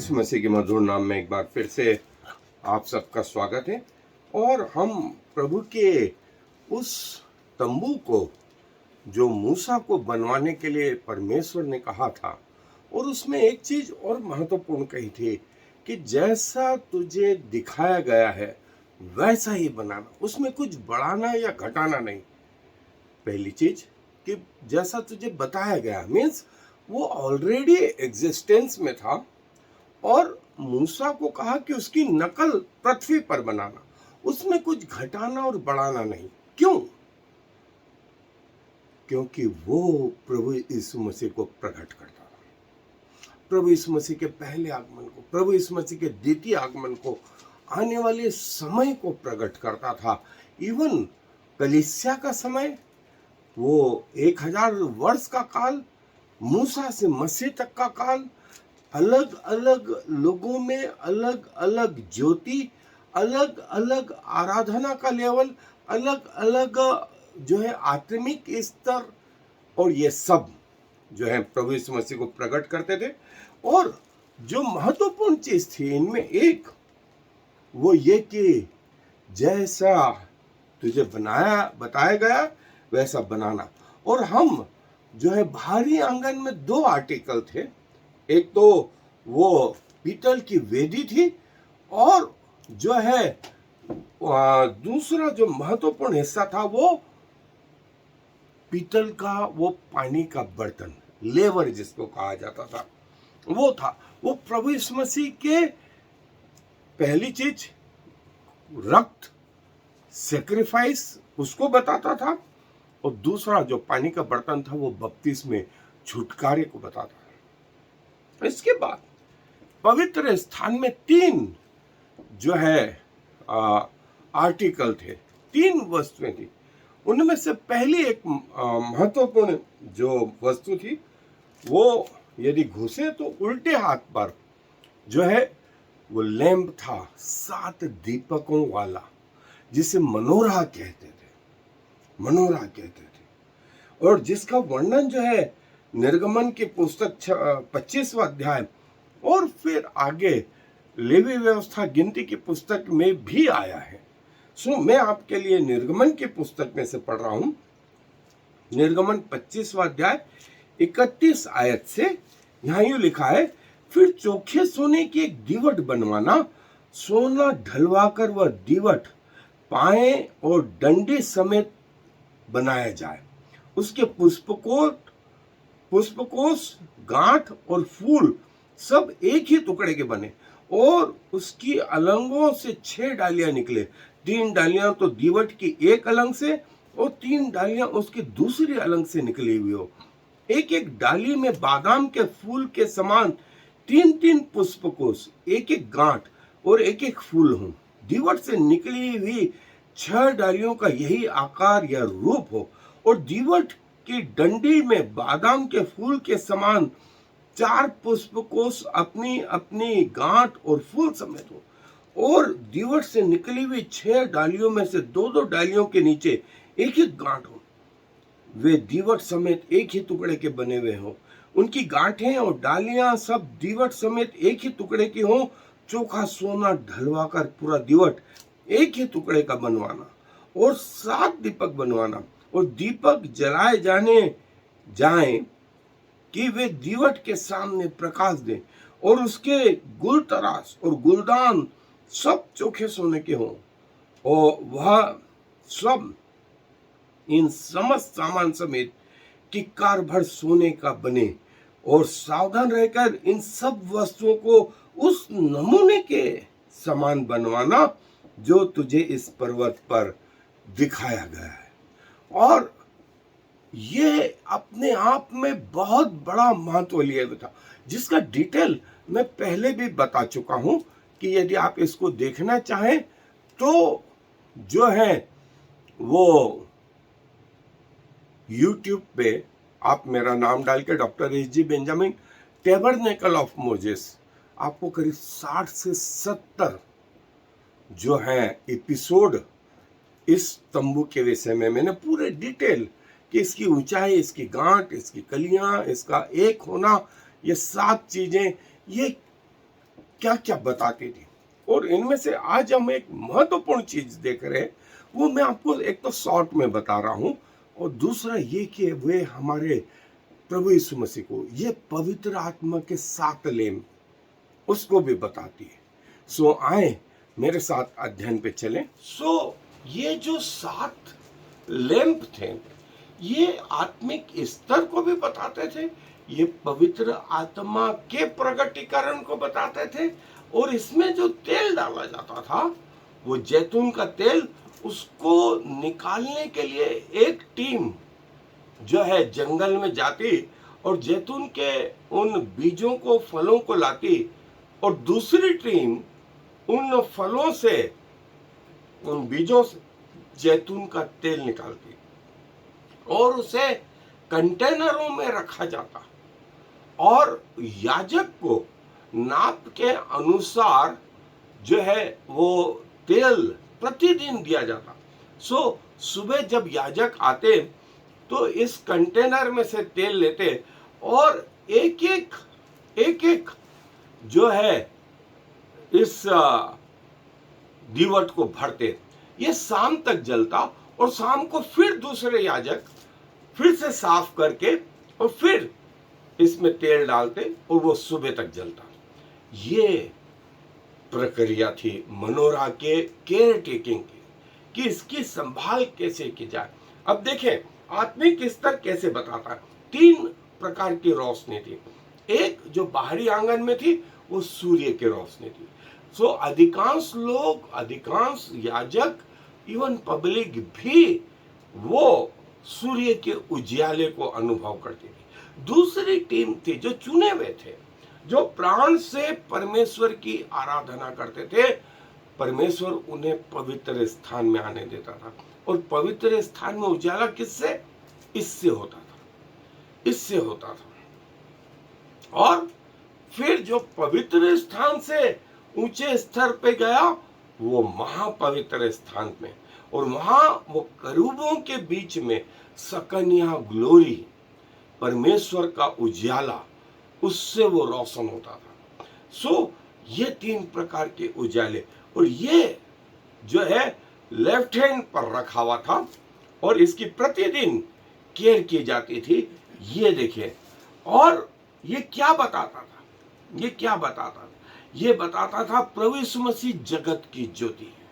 यीशु मसीह के मधुर नाम में एक बार फिर से आप सबका स्वागत है। और हम प्रभु के उस तंबू को जो मूसा को बनवाने के लिए परमेश्वर ने कहा था, और उसमें एक चीज और महत्वपूर्ण कही थी कि जैसा तुझे दिखाया गया है वैसा ही बनाना, उसमें कुछ बढ़ाना या घटाना नहीं। पहली चीज कि जैसा तुझे बताया गया मीन्स वो ऑलरेडी एग्जिस्टेंस में था, और मूसा को कहा कि उसकी नकल पृथ्वी पर बनाना, उसमें कुछ घटाना और बढ़ाना नहीं। क्यों? क्योंकि वो प्रभु यीशु मसीह को प्रकट करता था। प्रभु यीशु मसीह के पहले आगमन को, प्रभु यीशु मसीह के द्वितीय आगमन को, आने वाले समय को प्रकट करता था। इवन कलीसिया का समय, वो 1000 वर्ष का काल, मूसा से मसीह तक का काल, अलग अलग लोगों में अलग अलग ज्योति, अलग अलग आराधना का लेवल, अलग अलग जो है आत्मिक स्तर, और ये सब जो है प्रभु यीशु मसीह को प्रकट करते थे। और जो महत्वपूर्ण चीज थी इनमें एक, वो ये कि जैसा तुझे बताया गया वैसा बनाना। और हम जो है बाहरी आंगन में 2 आर्टिकल थे। एक तो वो पीतल की वेदी थी, और जो है दूसरा जो महत्वपूर्ण हिस्सा था वो पीतल का वो पानी का बर्तन, लेवर जिसको कहा जाता था, वो था। वो प्रभु यीशु मसीह के पहली चीज रक्त, सैक्रिफाइस, उसको बताता था, और दूसरा जो पानी का बर्तन था वो बपतिस्मे, छुटकारे को बताता था। इसके बाद पवित्र स्थान में 3 जो है आर्टिकल थे, 3 वस्तुएं थी। उनमें से पहली एक महत्वपूर्ण जो वस्तु थी वो यदि घुसे तो उल्टे हाथ पर जो है वो लैंप था, 7 दीपकों वाला, जिसे मनोरा कहते थे, मनोरा कहते थे। और जिसका वर्णन जो है निर्गमन की पुस्तक 25वां अध्याय और फिर आगे लेवी व्यवस्था गिनती की पुस्तक में भी आया है। मैं आपके लिए निर्गमन की पुस्तक में से पढ़ रहा हूं। निर्गमन 25वां अध्याय 31 आयत से यहां यूं लिखा है, फिर चोखे सोने की एक दीवट बनवाना, सोना ढलवाकर वह दीवट पाए और डंडे समेत बनाया जाए। उसके पुष्पकोश, गांठ और फूल सब एक ही टुकड़े के बने, और उसकी अलंगों से 6 डालियां निकले। 3 डालियां तो दीवट की एक अलंग से, और 3 डालियां उसकी दूसरी अलंग से निकली हुई हो। एक एक डाली में बादाम के फूल के समान 3-3 पुष्पकोश, एक एक गांठ और एक एक फूल हो। दीवट से निकली हुई 6 डालियों का यही आकार या रूप हो, और दीवट की डंडी में बादाम के फूल के समान 4 पुष्पकोश अपनी अपनी गांठ और फूल समेत हो, और दीवट से निकली हुई 6 डालियों में से 2-2 डालियों के नीचे एक एक गांठ हो। वे दीवट समेत एक ही टुकड़े के बने हुए हो। उनकी गांठें और डालियां सब दीवट समेत एक ही टुकड़े की हो। चोखा सोना ढलवाकर पूरा दीवट एक ही टुकड़े का बनवाना, और 7 दीपक बनवाना, और दीपक जलाए जाएं कि वे दीवट के सामने प्रकाश दें, और उसके गुल तराश और गुलदान सब चोखे सोने के हों, और वह सब इन समस्त सामान समेत किक्कार भर सोने का बने। और सावधान रहकर इन सब वस्तुओं को उस नमूने के समान बनवाना जो तुझे इस पर्वत पर दिखाया गया है। और ये अपने आप में बहुत बड़ा महत्व लिए हुए था, जिसका डिटेल मैं पहले भी बता चुका हूं कि यदि आप इसको देखना चाहें तो जो है वो YouTube पे आप मेरा नाम डाल के doctor SG. Benjamin tabernacle of Moses, आपको करीब 60 से 70 जो है एपिसोड इस तंबू के विषय में मैंने पूरे डिटेल कि इसकी ऊंचाई, इसकी गांठ, इसकी कलियां, इसका एक होना, ये 7 चीजें, ये क्या क्या बताती थी। और इनमें से आज हम एक महत्वपूर्ण चीज देख रहे हैं, वो मैं आपको एक तो शॉर्ट में बता रहा हूं, और दूसरा ये कि वे हमारे प्रभु यीशु मसीह को ये पवित्र आत्मा के 7 लेम उसको भी बताती है। सो आए मेरे साथ अध्ययन पे चलें। सो ये जो 7 लैंप थे, ये आत्मिक स्तर को भी बताते थे, ये पवित्र आत्मा के प्रगटीकरण को बताते थे, और इसमें जो तेल डाला जाता था वो जैतून का तेल, उसको निकालने के लिए एक टीम जो है जंगल में जाती और जैतून के उन बीजों को, फलों को लाती, और दूसरी टीम उन फलों से, उन बीजों से जैतून का तेल निकालती और उसे कंटेनरों में रखा जाता, और याजक को नाप के अनुसार जो है वो तेल प्रतिदिन दिया जाता। सो सुबह जब याजक आते तो इस कंटेनर में से तेल लेते और एक एक जो है इस दीवट को भरते। ये शाम तक जलता और शाम को फिर दूसरे याजक फिर से साफ करके और फिर इसमें तेल डालते और वो सुबह तक जलता। ये प्रक्रिया थी मनोरा के केयर टेकिंग की, कि इसकी संभाल कैसे की जाए। अब देखें आत्मिक स्तर कैसे बताता है। 3 प्रकार की रोशनी थी। एक जो बाहरी आंगन में थी वो सूर्य की रोशनी थी। सो अधिकांश लोग, अधिकांश याजक, इवन पब्लिक भी वो सूर्य के उजियाले को अनुभव करती थी। दूसरी टीम थी जो चुने हुए थे, जो प्राण से परमेश्वर की आराधना करते थे। परमेश्वर उन्हें पवित्र स्थान में आने देता था, और पवित्र स्थान में उजाला किससे? इससे होता था, इससे होता था। और फिर जो पवित्र स्थान से ऊंचे स्तर पे गया वो महापवित्र स्थान में, और वहां वो करूबों के बीच में सकनिया ग्लोरी, परमेश्वर का उजाला, उससे वो रोशन होता था। सो ये 3 प्रकार के उजाले, और ये जो है लेफ्ट हैंड पर रखा हुआ था और इसकी प्रतिदिन केयर की जाती थी। ये देखिए, और ये क्या बताता था? ये क्या बताता था? ये बताता था प्रभु यीशु मसीह जगत की ज्योति है,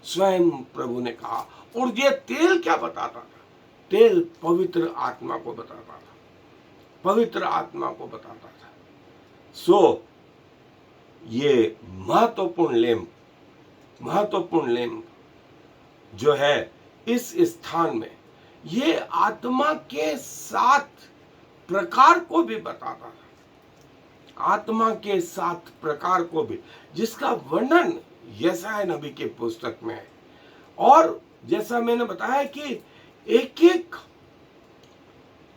स्वयं प्रभु ने कहा। और ये तेल क्या बताता था? तेल पवित्र आत्मा को बताता था, पवित्र आत्मा को बताता था। सो ये महत्वपूर्ण लैंप जो है इस स्थान में, ये आत्मा के 7 प्रकार को भी बताता था, आत्मा के 7 प्रकार को भी, जिसका वर्णन यशायाह नबी के पुस्तक में है। और जैसा मैंने बताया कि एक एक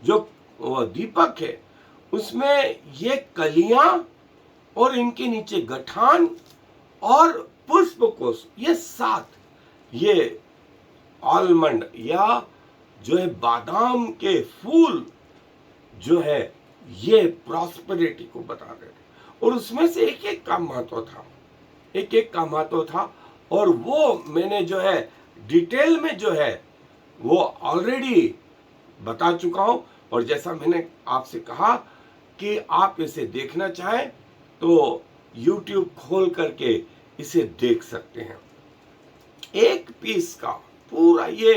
जो दीपक है उसमें ये कलियां और इनके नीचे गठान और पुष्पकोश, ये 7, ये आलमंड या जो है बादाम के फूल जो है ये प्रॉस्पेरिटी को बताते थे। और उसमें से एक एक का महत्व था, एक एक का महत्व था। और वो मैंने जो है डिटेल में जो है वो ऑलरेडी बता चुका हूं। और जैसा मैंने आपसे कहा कि आप इसे देखना चाहें तो YouTube खोल करके इसे देख सकते हैं। एक पीस का पूरा, ये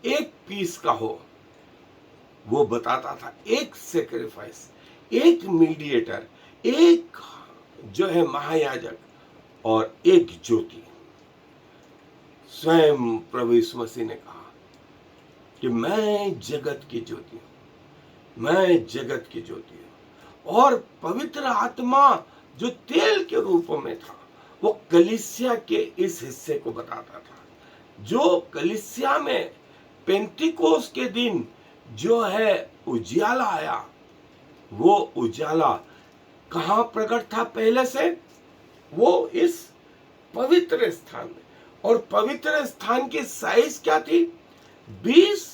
एक पीस का हो, वो बताता था एक सेक्रीफाइस, एक मीडिएटर, एक जो है महायाजक और एक ज्योति। स्वयं प्रभु यीशु मसीह ने कहा कि मैं जगत की ज्योति हूं, मैं जगत की ज्योति हूं। और पवित्र आत्मा जो तेल के रूप में था वो कलीसिया के इस हिस्से को बताता था, जो कलीसिया में पेंतिकोस के दिन जो है उजाला आया। वो उजाला कहां प्रकट था पहले से? वो इस पवित्र स्थान में। और पवित्र स्थान की साइज क्या थी? 20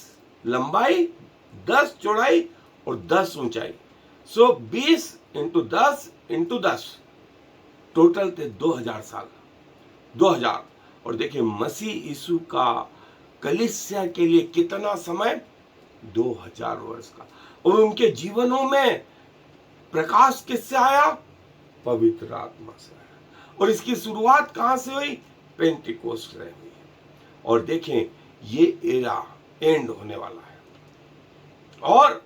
लंबाई, 10 चौड़ाई और 10 ऊंचाई। सो 20 × 10 × 10 टोटल थे 2000 साल, 2000। और देखिए मसीह यीशु का कलीसिया के लिए कितना समय, 2000 वर्ष का। और उनके जीवनों में प्रकाश किससे आया, पवित्र आत्मा से आया। और इसकी शुरुआत कहां से हुई, पेंटिकोस्ट से हुई। और देखें ये एरा एंड होने वाला है। और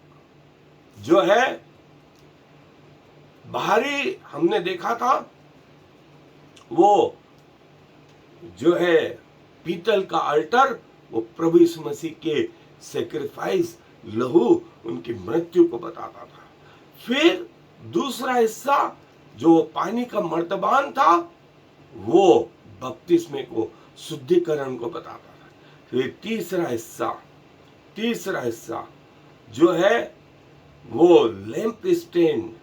जो है बाहरी हमने देखा था, वो जो है पीतल का अल्टर, वो प्रभु यीशु मसीह के सेक्रीफाइस लहू उनकी मृत्यु को बताता था। फिर दूसरा हिस्सा जो पानी का मर्तबान था, वो बपतिस्मे को, शुद्धिकरण को बताता था। फिर तीसरा हिस्सा जो है वो लैंप स्टैंड।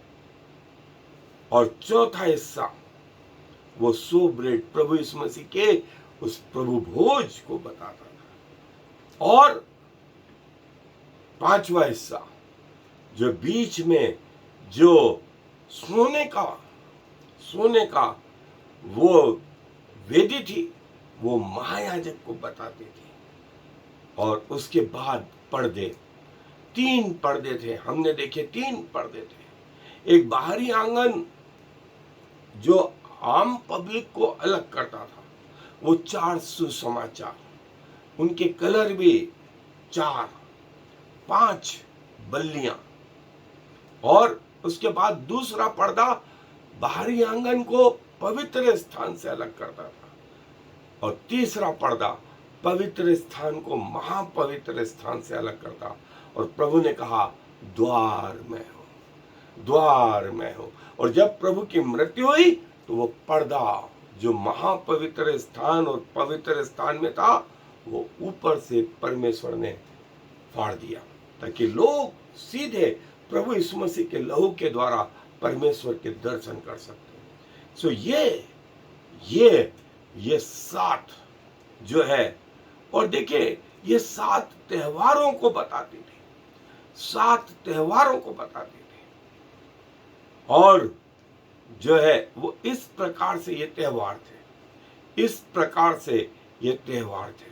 और चौथा हिस्सा वो सो ब्रेड, प्रभु यीशु मसीह के उस प्रभु भोज को बताता था। और पांचवा हिस्सा जो बीच में जो सोने का वो वेदी थी, वो महायाजक को बताती थी। और उसके बाद पर्दे, 3 पर्दे थे, हमने देखे 3 पर्दे थे। एक बाहरी आंगन जो आम पब्लिक को अलग करता था, वो 4 सुसमाचार, उनके कलर भी 4, 5 बल्लियां। और उसके बाद दूसरा पर्दा बाहरी आंगन को पवित्र स्थान से अलग करता था। और तीसरा पर्दा पवित्र स्थान को महापवित्र स्थान से अलग करता। और प्रभु ने कहा द्वार में हूं। और जब प्रभु की मृत्यु हुई तो वो पर्दा जो महापवित्र स्थान और पवित्र स्थान में था, वो ऊपर से परमेश्वर ने फाड़ दिया, ताकि लोग सीधे प्रभु यीशु मसीह के लहू के द्वारा परमेश्वर के दर्शन कर सकते। सो ये 7 जो है, और देखिए ये 7 त्योहारों को बताती थी, 7 त्योहारों को बताती थी। और जो है वो इस प्रकार से ये त्योहार थे,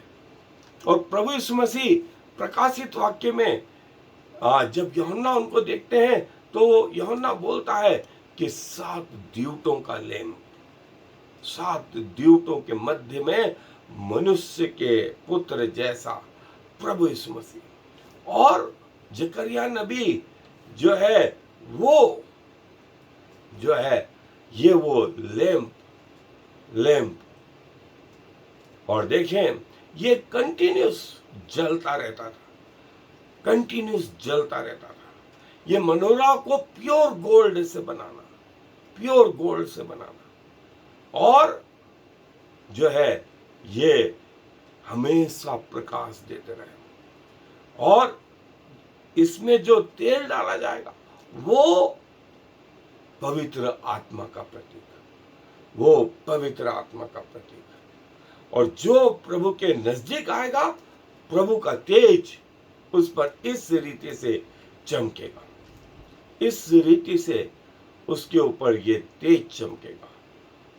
और प्रभु यीशु मसीह प्रकाशित वाक्य में जब यूहन्ना उनको देखते हैं, तो यूहन्ना बोलता है कि 7 दीवटों का लैंप, 7 दीवटों के मध्य में मनुष्य के पुत्र जैसा प्रभु यीशु मसीह। और जकरिया नबी जो है वो जो है ये वो लैंप। और देखें ये कंटिन्यूस जलता रहता था। ये मनोरा को प्योर गोल्ड से बनाना, और जो है ये हमेशा प्रकाश देते रहे। और इसमें जो तेल डाला जाएगा वो पवित्र आत्मा का प्रतीक है। और जो प्रभु के नजदीक आएगा, प्रभु का तेज उस पर इस रीति से चमकेगा, इस रीति से उसके ऊपर ये तेज चमकेगा।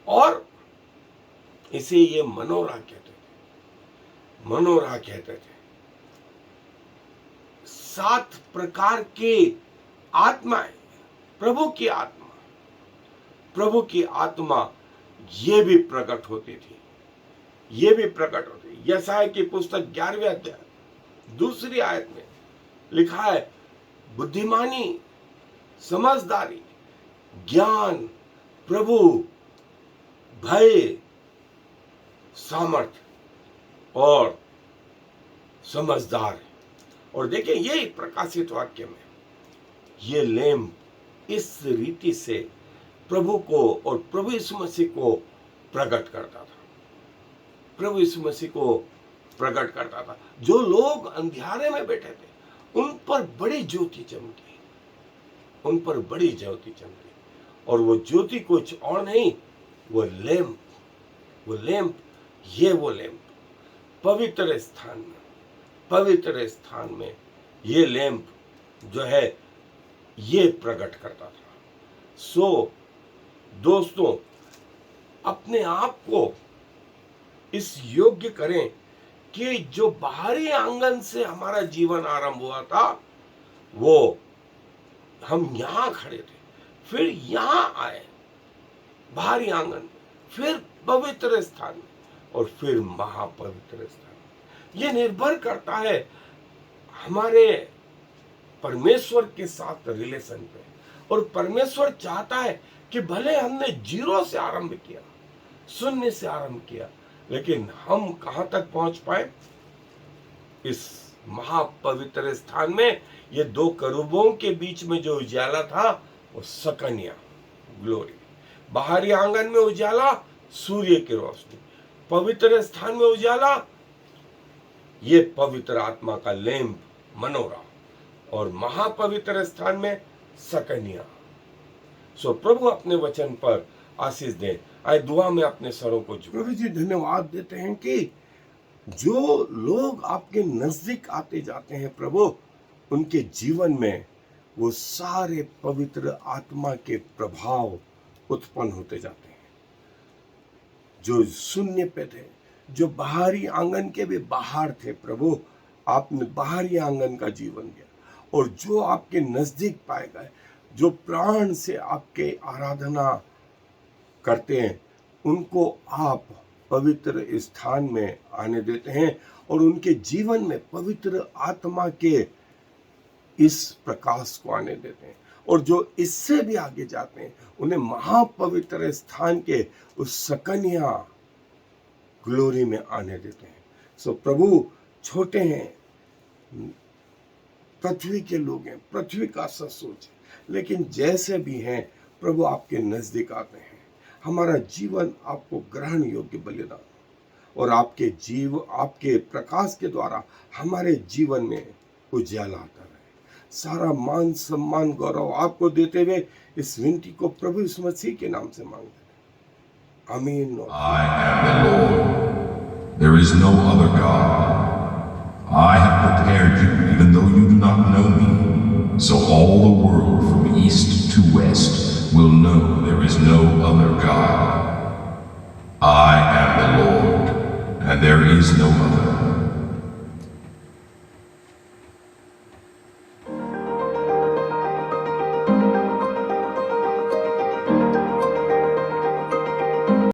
और इसे ये मनोरा कहते थे। 7 प्रकार की आत्माएं, प्रभु की आत्मा ये भी प्रकट होती थी। यशायाह की पुस्तक 11वें अध्याय 2 आयत में लिखा है, बुद्धिमानी, समझदारी, ज्ञान, प्रभु, भय, सामर्थ और समझदार। और देखिए यही प्रकाशित वाक्य में ये लैंप इस रीति से प्रभु को और प्रभु यीशु मसीह को प्रकट करता था। जो लोग अंधियारे में बैठे थे, उन पर बड़ी ज्योति चमकी, और वो ज्योति कुछ और नहीं, वो लैंप पवित्र स्थान में ये लैंप जो है ये प्रकट करता था। सो दोस्तों, अपने आप को इस योग्य करें कि जो बाहरी आंगन से हमारा जीवन आरंभ हुआ था, वो हम यहाँ खड़े थे, फिर यहाँ आए बाहरी आंगन में, फिर पवित्र स्थान में, और फिर महापवित्र स्थान में। ये निर्भर करता है हमारे परमेश्वर के साथ रिलेशन पे। और परमेश्वर चाहता है कि भले हमने जीरो से आरंभ किया, शून्य से आरंभ किया, लेकिन हम कहां तक पहुंच पाए? इस महापवित्र स्थान में। ये दो करूबों के बीच में जो उजाला था वो सकनिया, ग्लोरी। बाहरी आंगन में उजाला, सूर्य की रोशनी। पवित्र स्थान में उजाला, ये पवित्र आत्मा का लैंप, मनोरा। और महापवित्र स्थान में सकनिया। सो प्रभु अपने वचन पर आशीष दे। आए दुआ में अपने सरों को झुकाएं। प्रभु जी धन्यवाद देते हैं कि जो लोग आपके नजदीक आते जाते हैं प्रभु, उनके जीवन में वो सारे पवित्र आत्मा के प्रभाव उत्पन्न होते जाते हैं। जो शून्य पे थे, जो बाहरी आंगन के भी बाहर थे प्रभु, आपने बाहरी आंगन का जीवन दिया। और जो आपके नजदीक पाए गए, जो प्राण से आपके आराधना करते हैं, उनको आप पवित्र स्थान में आने देते हैं और उनके जीवन में पवित्र आत्मा के इस प्रकाश को आने देते हैं। और जो इससे भी आगे जाते हैं, उन्हें महापवित्र स्थान के उस सकनिया ग्लोरी में आने देते हैं। सो प्रभु छोटे हैं, पृथ्वी के लोग हैं, पृथ्वी का सा सोच है, लेकिन जैसे भी हैं प्रभु आपके नजदीक आते हैं। हमारा जीवन आपको ग्रहण योग्य बलिदान, और आपके प्रकाश के द्वारा हमारे जीवन में उजाला आता रहे। सारा मान सम्मान गौरव आपको देते हुए इस विनती को प्रभु यीशु मसीह के नाम से मांगते हैं, आमीन। I am the Lord. There is no other God. I have prepared you even though you do not know me, so all the world from east to west will know there is no other God. I am the Lord, and there is no other.